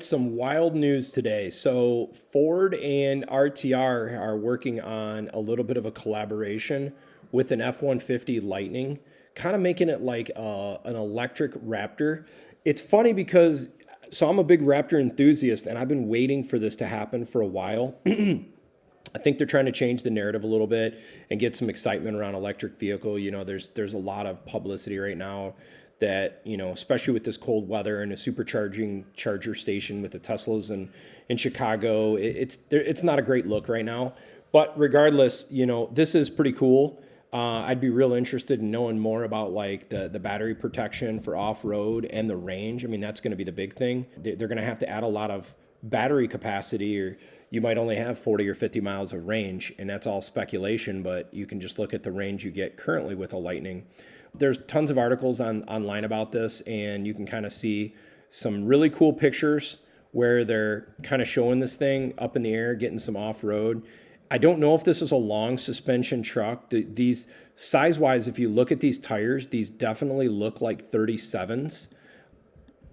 Some wild news today. So Ford and RTR are working on a little bit of a collaboration with an F-150 Lightning, kind of making it like an electric Raptor. It's funny because, so I'm a big Raptor enthusiast and I've been waiting for this to happen for a while. I think they're trying to change the narrative a little bit and get some excitement around electric vehicle. You know, there's a lot of publicity right now that, you know, especially with this cold weather and a supercharging charger station with the Teslas in Chicago, it's not a great look right now. But regardless, you know, this is pretty cool. I'd be real interested in knowing more about like the battery protection for off-road and the range. I mean, that's going to be the big thing. They're going to have to add a lot of battery capacity, or you might only have 40 or 50 miles of range, and that's all speculation, but you can just look at the range you get currently with a Lightning. There's tons of articles online about this, and you can kind of see some really cool pictures where they're kind of showing this thing up in the air, getting some off-road. I don't know if this is a long suspension truck. These size-wise, if you look at these tires, these definitely look like 37s,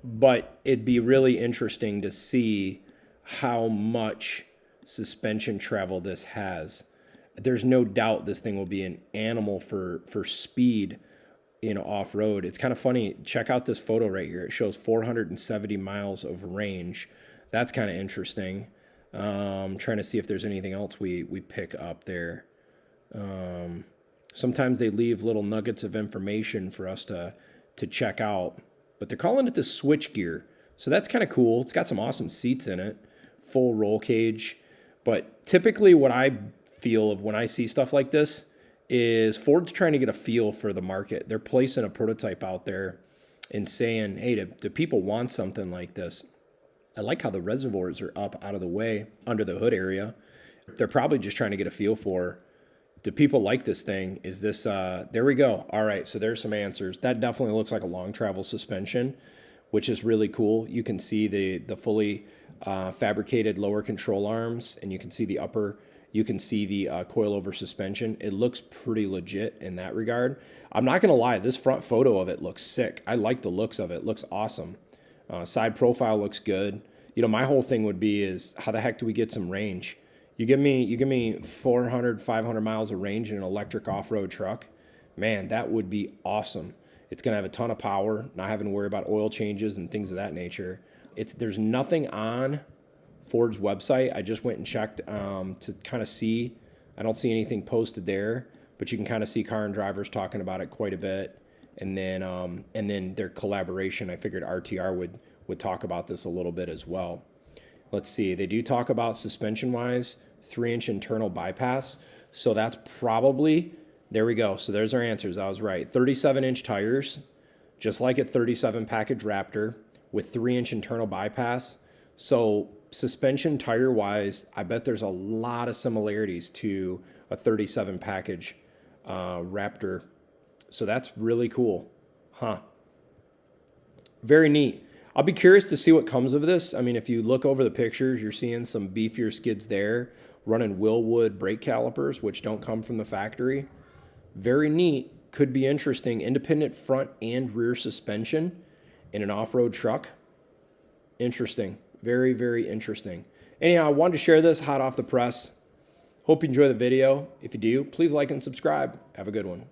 but it'd be really interesting to see how much suspension travel this has. There's no doubt this thing will be an animal for speed, you know, off-road. It's kind of funny. Check out this photo right here. It shows 470 miles of range. That's kind of interesting. Trying to see if there's anything else we pick up there. Sometimes they leave little nuggets of information for us to check out, but they're calling it the switch gear. So that's kind of cool. It's got some awesome seats in it, full roll cage. But typically what I feel of when I see stuff like this is Ford's trying to get a feel for the market. They're placing a prototype out there and saying, hey, do people want something like this? I like how the reservoirs are up out of the way under the hood area. They're probably just trying to get a feel for, do people like this thing? Is this, there we go. All right, so there's some answers. That definitely looks like a long travel suspension, which is really cool. You can see the fully fabricated lower control arms, and you can see the upper, you can see the coilover suspension. It looks pretty legit in that regard. I'm not gonna lie, this front photo of it looks sick. I like the looks of it. It looks awesome. Side profile looks good. You know, my whole thing would be is, how the heck do we get some range? You give me 400, 500 miles of range in an electric off-road truck. Man, that would be awesome. It's going to have a ton of power, not having to worry about oil changes and things of that nature. There's nothing on Ford's website. I just went and checked to kind of see. I don't see anything posted there, but you can kind of see car and drivers talking about it quite a bit. And then their collaboration, I figured RTR would talk about this a little bit as well. Let's see, they do talk about suspension-wise, 3-inch internal bypass. So that's probably, there we go. So there's our answers. I was right. 37-inch tires, just like a 37 package Raptor with 3-inch internal bypass. So suspension tire-wise, I bet there's a lot of similarities to a 37 package Raptor. So that's really cool. Huh. Very neat. I'll be curious to see what comes of this. I mean, if you look over the pictures, you're seeing some beefier skids there, running Willwood brake calipers, which don't come from the factory. Very neat. Could be interesting. Independent front and rear suspension in an off-road truck. Interesting. Very, very interesting. Anyhow, I wanted to share this hot off the press. Hope you enjoy the video. If you do, please like and subscribe. Have a good one.